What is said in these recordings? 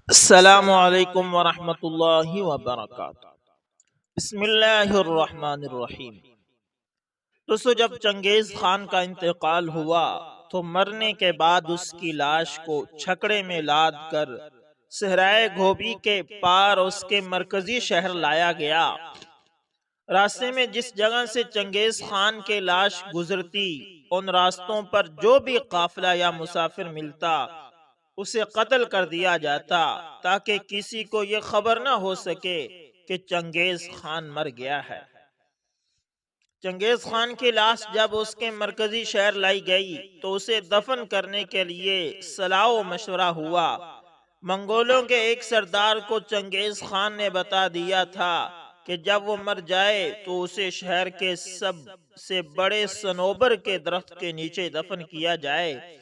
السلام علیکم ورحمۃ اللہ وبرکاتہ۔ بسم اللہ الرحمن الرحیم۔ دوستو، جب چنگیز خان کا انتقال ہوا تو مرنے کے بعد اس کی لاش کو چھکڑے میں لاد کر صحرائے گھوبی کے پار اس کے مرکزی شہر لایا گیا۔ راستے میں جس جگہ سے چنگیز خان کے لاش گزرتی، ان راستوں پر جو بھی قافلہ یا مسافر ملتا اسے قتل کر دیا جاتا، تاکہ کسی کو یہ خبر نہ ہو سکے کہ چنگیز خان مر گیا ہے۔ چنگیز خان کی لاش جب اس کے مرکزی شہر لائی گئی تو اسے دفن کرنے کے لیے صلاح و مشورہ ہوا۔ منگولوں کے ایک سردار کو چنگیز خان نے بتا دیا تھا کہ جب وہ مر جائے تو اسے شہر کے سب سے بڑے صنوبر کے درخت کے نیچے دفن کیا جائے۔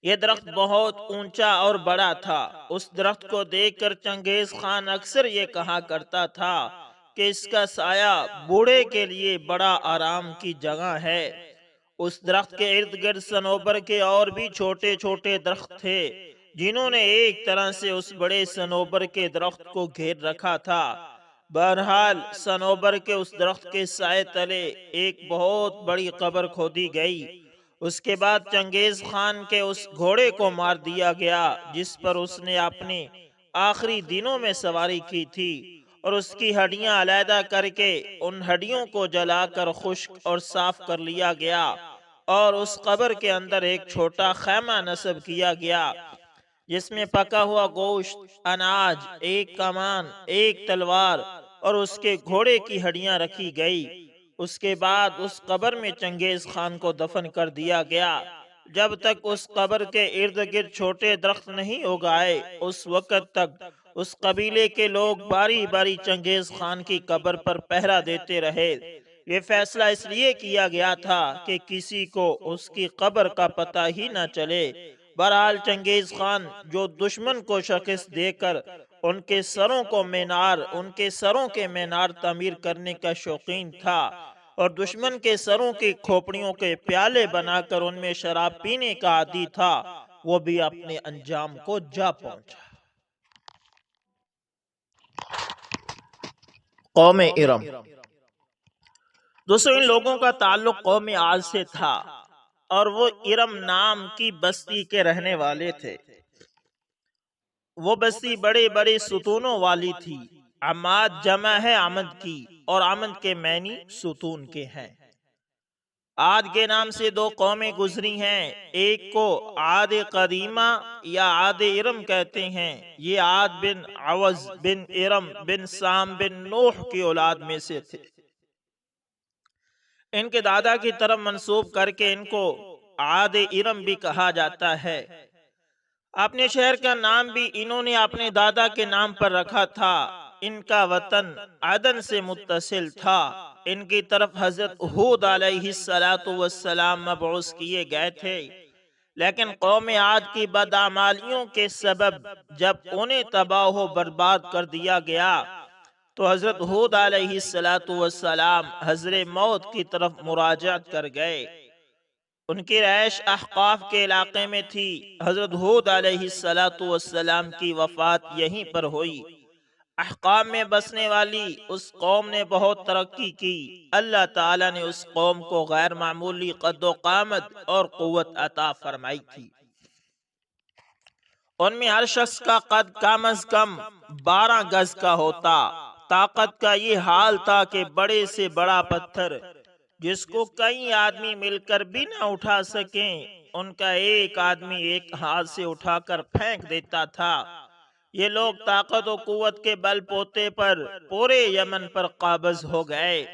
یہ درخت بہت اونچا اور بڑا تھا۔ اس درخت کو دیکھ کر چنگیز خان اکثر یہ کہا کرتا تھا کہ اس کا سایہ بوڑھے کے لیے بڑا آرام کی جگہ ہے۔ اس درخت کے ارد گرد صنوبر کے اور بھی چھوٹے چھوٹے درخت تھے، جنہوں نے ایک طرح سے اس بڑے صنوبر کے درخت کو گھیر رکھا تھا۔ بہرحال صنوبر کے اس درخت کے سائے تلے ایک بہت بڑی قبر کھودی گئی۔ اس کے بعد چنگیز خان کے اس گھوڑے کو مار دیا گیا جس پر اس نے اپنے آخری دنوں میں سواری کی تھی، اور اس کی ہڈیاں علیحدہ کر کے ان ہڈیوں کو جلا کر خشک اور صاف کر لیا گیا، اور اس قبر کے اندر ایک چھوٹا خیمہ نصب کیا گیا جس میں پکا ہوا گوشت، اناج، ایک کمان، ایک تلوار اور اس کے گھوڑے کی ہڈیاں رکھی گئی۔ اس کے بعد اس قبر میں چنگیز خان کو دفن کر دیا گیا۔ جب تک اس قبر کے ارد گرد چھوٹے درخت نہیں اگائے، اس وقت تک اس قبیلے کے لوگ باری باری چنگیز خان کی قبر پر پہرا دیتے رہے۔ یہ فیصلہ اس لیے کیا گیا تھا کہ کسی کو اس کی قبر کا پتہ ہی نہ چلے۔ بہرحال چنگیز خان جو دشمن کو شکست دے کر ان کے سروں کے مینار تعمیر کرنے کا شوقین تھا، اور دشمن کے سروں کی کھوپڑیوں کے پیالے بنا کر ان میں شراب پینے کا عادی تھا، وہ بھی اپنے انجام کو جا پہنچا۔ قوم ارم۔ دوستو، ان لوگوں کا تعلق قوم عاد سے تھا اور وہ ارم نام کی بستی کے رہنے والے تھے۔ وہ بستی بڑے بڑے ستونوں والی تھی۔ عماد جمع ہے عمد کی، اور عمد کے معنی ستون کے ہیں۔ عاد کے نام سے دو قومیں گزری ہیں، ایک کو عاد قدیمہ یا عاد ارم کہتے ہیں۔ یہ عاد بن عوض بن ارم بن سام بن نوح کی اولاد میں سے تھے۔ ان کے دادا کی طرف منسوب کر کے ان کو عاد ارم بھی کہا جاتا ہے۔ اپنے شہر کا نام بھی انہوں نے اپنے دادا کے نام پر رکھا تھا۔ ان کا وطن عدن سے متصل تھا۔ ان کی طرف حضرت ہود علیہ السلام مبعوث کیے گئے تھے، لیکن قوم عاد کی بدعمالیوں کے سبب جب انہیں تباہ و برباد کر دیا گیا تو حضرت ہود علیہ السلام حضر موت کی طرف مراجعت کر گئے۔ ان کی رہائش احقاف کے علاقے میں تھی۔ حضرت ہود علیہ السلام کی وفات یہیں پر ہوئی۔ احقاف میں بسنے والی اس قوم نے بہت ترقی کی۔ اللہ تعالیٰ نے اس قوم کو غیر معمولی قد و قامت اور قوت عطا فرمائی تھی۔ ان میں ہر شخص کا قد کم از کم 12 گز کا ہوتا۔ طاقت کا یہ حال تھا کہ بڑے سے بڑا پتھر جس کو کئی آدمی مل کر بھی نہ اٹھا سکیں، ان کا ایک آدمی ایک ہاتھ سے اٹھا کر پھینک دیتا تھا۔ یہ لوگ طاقت و قوت کے بل پوتے پر پورے یمن پر قابض ہو گئے۔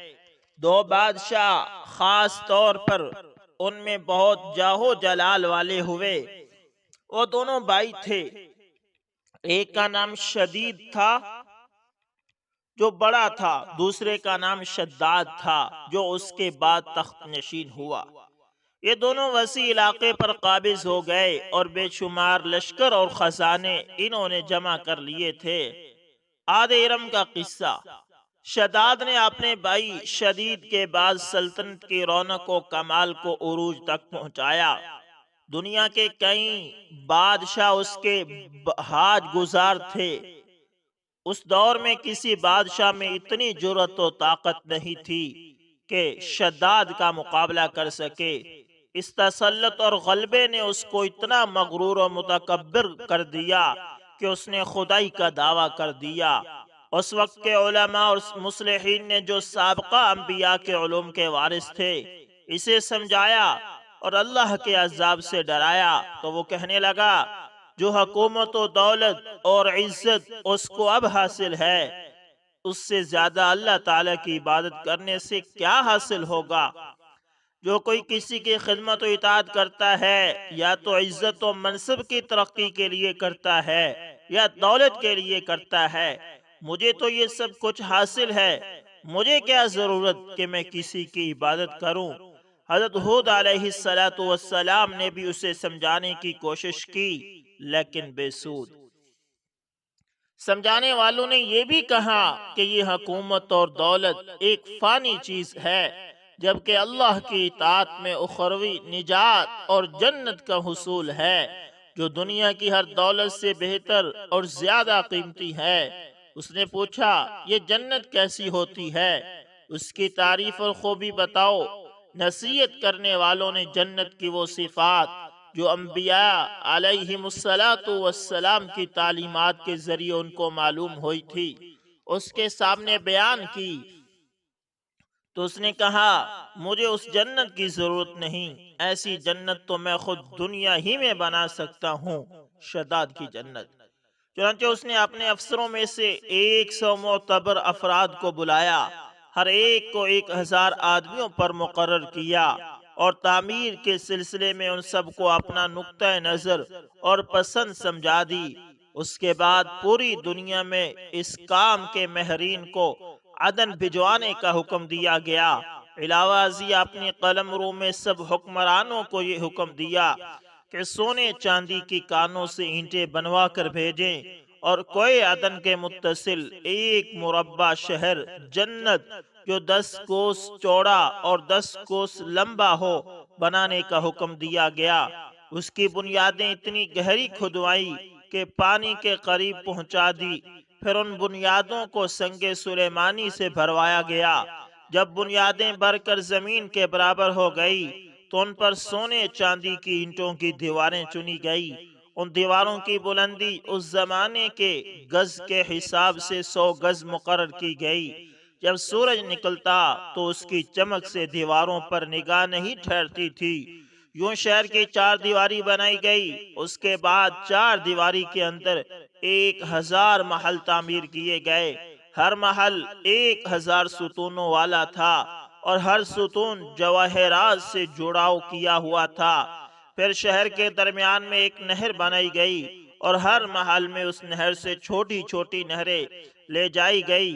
دو بادشاہ خاص طور پر ان میں بہت جاہو جلال والے ہوئے۔ وہ دونوں بھائی تھے۔ ایک کا نام شدید تھا جو بڑا تھا، دوسرے کا نام شداد تھا جو اس کے بعد تخت نشین ہوا۔ یہ دونوں وسیع علاقے پر قابض ہو گئے اور بے شمار لشکر اور خزانے انہوں نے جمع کر لیے تھے۔ عاد ارم کا قصہ۔ شداد نے اپنے بھائی شدید کے بعد سلطنت کی رونق و کمال کو عروج تک پہنچایا۔ دنیا کے کئی بادشاہ اس کے حاج گزار تھے۔ اس دور میں کسی بادشاہ میں اتنی جرأت و طاقت نہیں تھی کہ شداد کا مقابلہ کر سکے۔ اس تسلط اور غلبے نے اس کو اتنا مغرور و متکبر کر دیا کہ اس نے خدائی کا دعویٰ کر دیا۔ اس وقت کے علماء اور مصلحین نے جو سابقہ انبیاء کے علوم کے وارث تھے اسے سمجھایا اور اللہ کے عذاب سے ڈرایا تو وہ کہنے لگا جو حکومت و دولت اور عزت اس کو اب حاصل ہے اس سے زیادہ اللہ تعالیٰ کی عبادت کرنے سے کیا حاصل ہوگا؟ جو کوئی کسی کی خدمت و اطاعت کرتا ہے یا تو عزت و منصب کی ترقی کے لیے کرتا ہے یا دولت کے لیے کرتا ہے، مجھے تو یہ سب کچھ حاصل ہے، مجھے کیا ضرورت کہ میں کسی کی عبادت کروں؟ حضرت ہود علیہ السلام نے بھی اسے سمجھانے کی کوشش کی لیکن بے سود۔ سمجھانے والوں نے یہ بھی کہا کہ یہ حکومت اور دولت ایک فانی چیز ہے، جبکہ اللہ کی اطاعت میں اخروی نجات اور جنت کا حصول ہے جو دنیا کی ہر دولت سے بہتر اور زیادہ قیمتی ہے۔ اس نے پوچھا یہ جنت کیسی ہوتی ہے؟ اس کی تعریف اور خوبی بتاؤ۔ نصیحت کرنے والوں نے جنت کی وہ صفات جو انبیاء علیہم السلام کی تعلیمات کے ذریعے ان کو معلوم ہوئی تھی اس کے سامنے بیان کی، تو اس نے کہا مجھے اس جنت کی ضرورت نہیں، ایسی جنت تو میں خود دنیا ہی میں بنا سکتا ہوں، شداد کی جنت۔ چنانچہ اس نے اپنے افسروں میں سے 100 معتبر افراد کو بلایا، ہر ایک کو 1000 آدمیوں پر مقرر کیا اور تعمیر کے سلسلے میں ان سب کو اپنا نقطہ نظر اور پسند سمجھا دی۔ اس کے بعد پوری دنیا میں اس کام کے ماہرین کو عدن بھجوانے کا حکم دیا گیا۔ علاوہ ازیں اپنی قلم رو میں سب حکمرانوں کو یہ حکم دیا کہ سونے چاندی کی کانوں سے اینٹیں بنوا کر بھیجیں اور کوئی عدن کے متصل ایک مربع شہر جنت جو 10 کوس چوڑا اور 10 کوس لمبا ہو بنانے کا حکم دیا گیا۔ اس کی بنیادیں اتنی گہری کھدوائی کہ پانی کے قریب پہنچا دی، پھر ان بنیادوں کو سنگ سلیمانی سے بھروایا گیا۔ جب بنیادیں بھر کر زمین کے برابر ہو گئی تو ان پر سونے چاندی کی اینٹوں کی دیواریں چنی گئی۔ ان دیواروں کی بلندی اس زمانے کے گز کے حساب سے 100 گز مقرر کی گئی۔ جب سورج نکلتا تو اس کی چمک سے دیواروں پر نگاہ نہیں ٹھہرتی تھی۔ یوں شہر کی 4 دیواری بنائی گئی۔ اس کے بعد 4 دیواری کے اندر 1000 محل تعمیر کیے گئے۔ ہر محل 1000 ستونوں والا تھا اور ہر ستون جواہرات سے جڑاؤ کیا ہوا تھا۔ پھر شہر کے درمیان میں ایک نہر بنائی گئی اور ہر محل میں اس نہر سے چھوٹی چھوٹی نہریں لے جائی گئی۔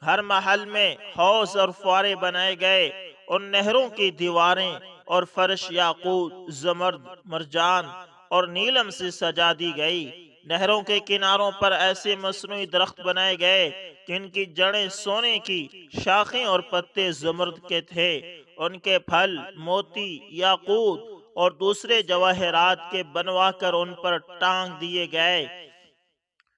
ہر محل میں حوض اور فوارے بنائے گئے۔ ان نہروں کی دیواریں اور فرش یاقوت، زمرد، مرجان اور نیلم سے سجا دی گئی۔ نہروں کے کناروں پر ایسے مصنوعی درخت بنائے گئے جن کی جڑیں سونے کی، شاخیں اور پتے زمرد کے تھے۔ ان کے پھل موتی، یاقوت اور دوسرے جواہرات کے بنوا کر ان پر ٹانگ دیے گئے۔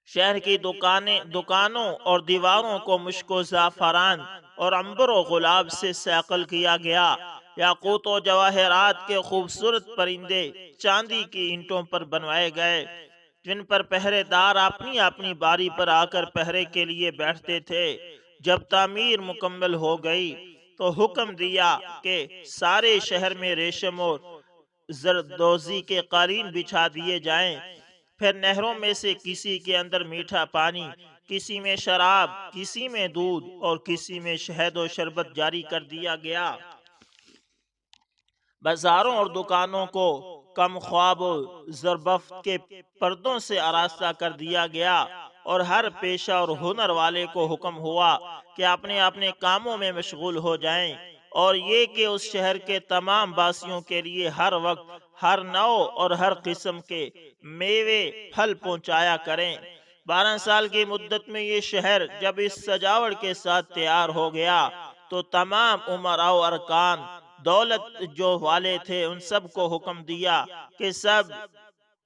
شہر کی دکانوں اور دیواروں کو مشک و زعفران اور عنبر و گلاب سے سیقل کیا گیا۔ یاقوت و جواہرات کے خوبصورت پرندے چاندی کی اینٹوں پر بنوائے گئے جن پر پہرے دار اپنی اپنی باری پر آ کر پہرے کے لیے بیٹھتے تھے۔ جب تعمیر مکمل ہو گئی تو حکم دیا کہ سارے شہر میں ریشم اور زردوزی کے قالین بچھا دیے جائیں۔ پھر نہروں میں سے کسی کے اندر میٹھا پانی، کسی میں شراب، کسی میں دودھ اور کسی میں شہد و شربت جاری کر دیا گیا۔ بازاروں اور دکانوں کو کم خواب و زربفت کے پردوں سے آراستہ کر دیا گیا اور ہر پیشہ اور ہنر والے کو حکم ہوا کہ اپنے اپنے کاموں میں مشغول ہو جائیں، اور یہ کہ اس شہر کے تمام باسیوں کے لیے ہر وقت ہر نوع اور ہر قسم کے میوے پھل پہنچایا کریں۔ 12 سال کی مدت میں یہ شہر جب اس سجاوٹ کے ساتھ تیار ہو گیا تو تمام امراء و ارکان دولت جو والے تھے ان سب کو حکم دیا کہ سب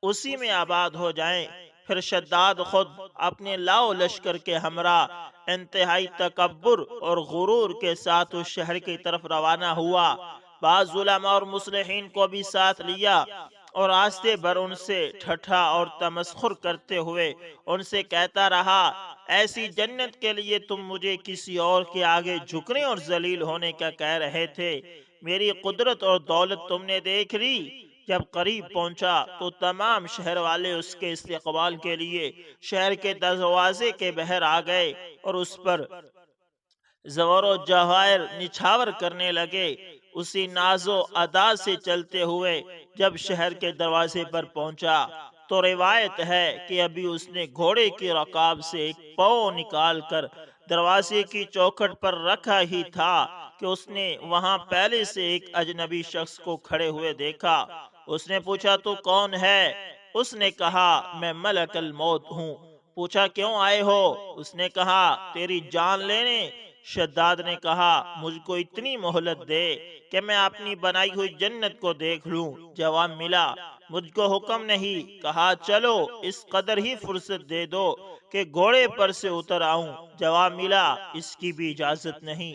اسی میں آباد ہو جائیں۔ پھر شداد خود اپنے لاؤ لشکر کے ہمراہ انتہائی تکبر اور غرور کے ساتھ اس شہر کی طرف روانہ ہوا۔ بعض علماء اور مصلحین کو بھی ساتھ لیا اور راستے بھر ان سے ٹھٹھا اور تمسخر کرتے ہوئے ان سے کہتا رہا، ایسی جنت کے لیے تم مجھے کسی اور کے آگے جھکنے اور ذلیل ہونے کا کہہ رہے تھے۔ میری قدرت اور دولت تم نے دیکھ لی۔ جب قریب پہنچا تو تمام شہر والے اس کے استقبال کے لیے شہر کے دروازے کے بہر آ گئے اور اس پر زور و جواہر نچھاور کرنے لگے۔ اسی ناز و ادا سے چلتے ہوئے جب شہر کے دروازے پر پہنچا تو روایت ہے کہ ابھی اس نے گھوڑے کی رکاب سے ایک پاؤں نکال کر دروازے کی چوکھٹ پر رکھا ہی تھا کہ اس نے وہاں پہلے سے ایک اجنبی شخص کو کھڑے ہوئے دیکھا۔ اس نے پوچھا، تو کون ہے؟ اس نے کہا، میں ملک الموت ہوں۔ پوچھا، کیوں آئے ہو؟ اس نے کہا، تیری جان لینے۔ شداد نے کہا، مجھ کو اتنی مہلت دے کہ میں اپنی بنائی ہوئی جنت کو دیکھ لوں۔ جواب ملا، مجھ کو حکم نہیں۔ کہا، چلو اس قدر ہی فرصت دے دو کہ گھوڑے پر سے اتر آؤں۔ جواب ملا، اس کی بھی اجازت نہیں۔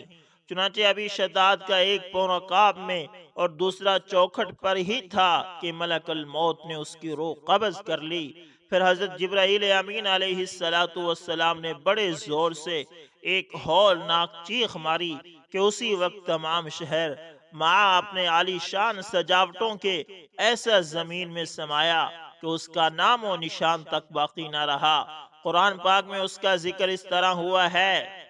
چنانچہ ابھی شداد کا ایک پاؤں رکاب میں اور دوسرا چوکھٹ پر ہی تھا کہ ملک الموت نے اس کی روح قبض کر لی۔ پھر حضرت جبرائیل امین علیہ السلام نے بڑے زور سے ایک ہولناک چیخ ماری کہ اسی وقت تمام شہر مع اپنے عالی شان سجاوٹوں کے ایسا زمین میں سمایا کہ اس کا نام و نشان تک باقی نہ رہا۔ قرآن پاک میں اس کا ذکر اس طرح ہوا ہے،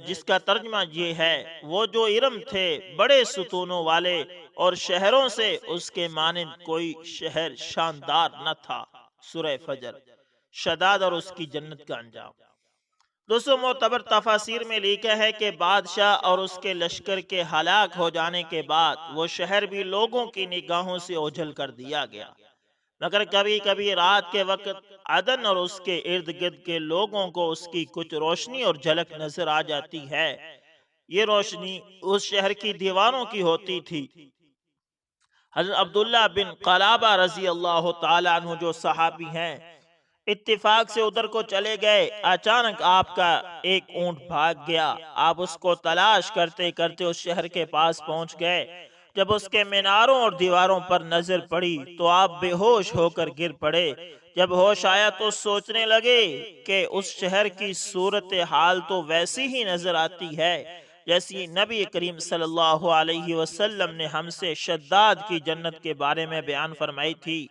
جس کا ترجمہ یہ ہے، وہ جو ارم تھے بڑے ستونوں والے اور شہروں سے اس کے مانند کوئی شہر شاندار نہ تھا۔ سورہ فجر۔ شداد اور اس کی جنت کا انجام۔ دوستو، معتبر تفاسیر میں لکھا ہے کہ بادشاہ اور اس کے لشکر کے ہلاک ہو جانے کے بعد وہ شہر بھی لوگوں کی نگاہوں سے اوجھل کر دیا گیا، مگر کبھی کبھی رات کے وقت عدن اور اس کے ارد گرد کے لوگوں کو اس کی کچھ روشنی اور جھلک نظر آ جاتی ہے۔ یہ روشنی اس شہر کی دیواروں کی ہوتی تھی۔ حضرت عبداللہ بن قلابہ رضی اللہ تعالیٰ عنہ جو صحابی ہیں، اتفاق سے ادھر کو چلے گئے۔ اچانک آپ کا ایک اونٹ بھاگ گیا۔ آپ اس کو تلاش کرتے کرتے اس شہر کے پاس پہنچ گئے۔ جب اس کے میناروں اور دیواروں پر نظر پڑی تو آپ بے ہوش ہو کر گر پڑے۔ جب ہوش آیا تو سوچنے لگے کہ اس شہر کی صورتحال تو ویسی ہی نظر آتی ہے جیسی نبی کریم صلی اللہ علیہ وسلم نے ہم سے شداد کی جنت کے بارے میں بیان فرمائی تھی۔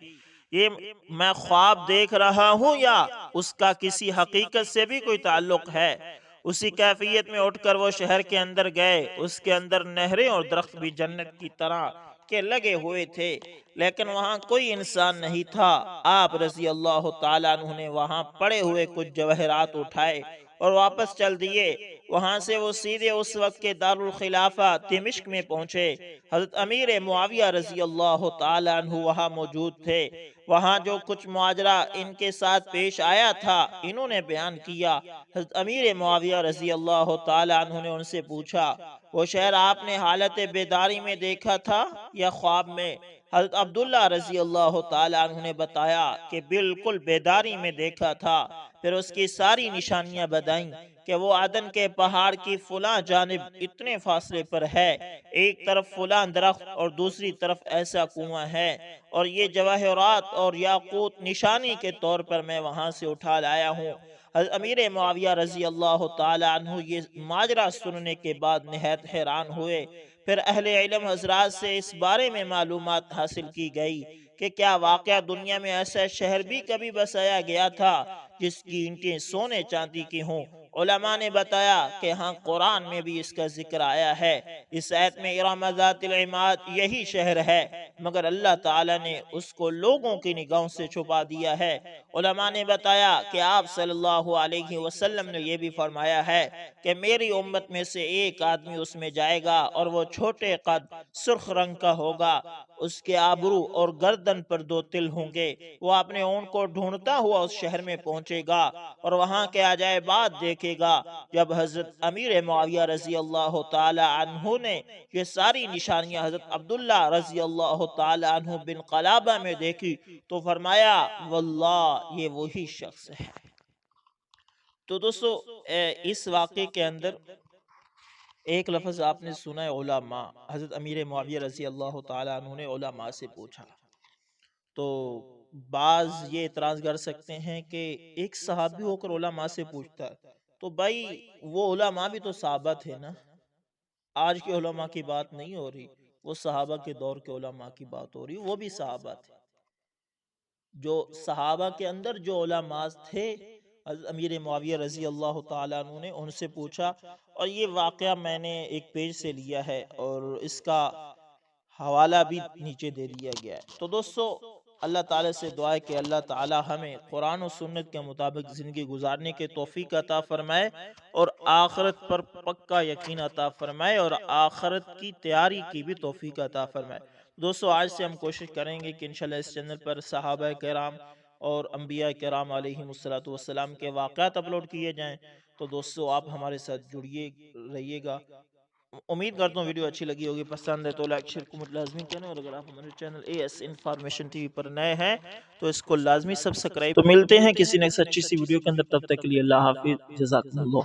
یہ میں خواب دیکھ رہا ہوں یا اس کا کسی حقیقت سے بھی کوئی تعلق ہے؟ اسی کیفیت میں اٹھ کر وہ شہر کے اندر گئے۔ اس کے اندر نہریں اور درخت بھی جنت کی طرح کے لگے ہوئے تھے، لیکن وہاں کوئی انسان نہیں تھا۔ آپ رضی اللہ تعالیٰ عنہ نے وہاں پڑے ہوئے کچھ جواہرات اٹھائے اور واپس چل دیے۔ وہاں سے وہ سیدھے اس وقت کے دارالخلافہ دمشق میں پہنچے۔ حضرت امیر معاویہ رضی اللہ تعالیٰ عنہ وہاں موجود تھے۔ وہاں جو کچھ معاجرہ ان کے ساتھ پیش آیا تھا انہوں نے بیان کیا۔ حضرت امیر معاویہ رضی اللہ تعالیٰ عنہ نے ان سے پوچھا، وہ شہر آپ نے حالت بیداری میں دیکھا تھا یا خواب میں؟ حضرت عبداللہ رضی اللہ تعالیٰ عنہ نے بتایا کہ بالکل بیداری میں دیکھا تھا۔ پھر اس کی ساری نشانیاں بتائیں کہ وہ عدن کے پہاڑ کی فلاں جانب اتنے فاصلے پر ہے، ایک طرف فلاں درخت اور دوسری طرف ایسا کنواں ہے، اور یہ جواہرات اور یاقوت نشانی کے طور پر میں وہاں سے اٹھا لایا ہوں۔ حضرت امیر معاویہ رضی اللہ تعالیٰ عنہ یہ ماجرہ سننے کے بعد نہایت حیران ہوئے۔ پھر اہل علم حضرات سے اس بارے میں معلومات حاصل کی گئی کہ کیا واقعہ دنیا میں ایسا شہر بھی کبھی بسایا گیا تھا جس کی اینٹیں سونے چاندی کی ہوں؟ علماء نے بتایا کہ ہاں، قرآن میں بھی اس کا ذکر آیا ہے۔ اس آیت میں ارم ذات العماد یہی شہر ہے، مگر اللہ تعالیٰ نے اس کو لوگوں کی نگاہوں سے چھپا دیا ہے۔ علماء نے بتایا کہ آپ صلی اللہ علیہ وسلم نے یہ بھی فرمایا ہے کہ میری امت میں سے ایک آدمی اس میں جائے گا اور وہ چھوٹے قد سرخ رنگ کا ہوگا، اس کے آبرو اور گردن پر 2 تل ہوں گے۔ وہ اپنے اونٹ کو ڈھونڈتا ہوا اس شہر میں پہنچے گا اور وہاں کے عجائبات دیکھے گا۔ جب حضرت امیر معاویہ رضی اللہ تعالی عنہ نے یہ ساری نشانیاں حضرت عبداللہ رضی اللہ تعالی عنہ بن قلابہ میں دیکھی تو فرمایا واللہ یہ وہی شخص ہے۔ تو دوستو اس واقعے کے اندر ایک لفظ آپ نے سنا ہے علماء۔ حضرت امیر معاویہ رضی اللہ تعالی عنہ نے علماء سے پوچھا، تو بعض یہ اعتراض کر سکتے ہیں کہ ایک صحابی ہو کر علماء سے پوچھتا ہے، تو بھائی وہ علماء بھی تو صحابہ تھے نا، آج کے علماء کی بات نہیں ہو رہی، وہ صحابہ کے دور کے علماء کی بات ہو رہی، وہ بھی صحابہ تھے۔ جو صحابہ کے اندر جو علماء تھے، حضرت امیر معاویہ رضی اللہ تعالیٰ عنہ نے ان سے پوچھا، اور یہ واقعہ میں نے ایک پیج سے لیا ہے اور اس کا حوالہ بھی نیچے دے دیا گیا ہے۔ تو دوستو اللہ تعالیٰ سے دعا ہے کہ اللہ تعالیٰ ہمیں قرآن و سنت کے مطابق زندگی گزارنے کے توفیق عطا فرمائے اور آخرت پر پکا یقین عطا فرمائے اور آخرت کی تیاری کی بھی توفیق عطا فرمائے۔ دوستو آج سے ہم کوشش کریں گے کہ انشاءاللہ اس چینل پر صحابہ کرام اور انبیاء کرام علیہم السلام کے واقعات اپلوڈ کیے جائیں۔ تو دوستو آپ ہمارے ساتھ جڑیے رہیے گا۔ امید کرتا ہوں ویڈیو اچھی لگی ہوگی، پسند ہے تو لائک شیئر کمنٹ لازمی کریں، اور اگر آپ ہمارے چینل AS انفارمیشن TV پر نئے ہیں تو اس کو لازمی سبسکرائب۔ تو ملتے ہیں کسی نیکسٹ اچھی سی ویڈیو کے اندر، تب تک کے لیے اللہ حافظ، جزاکم اللہ۔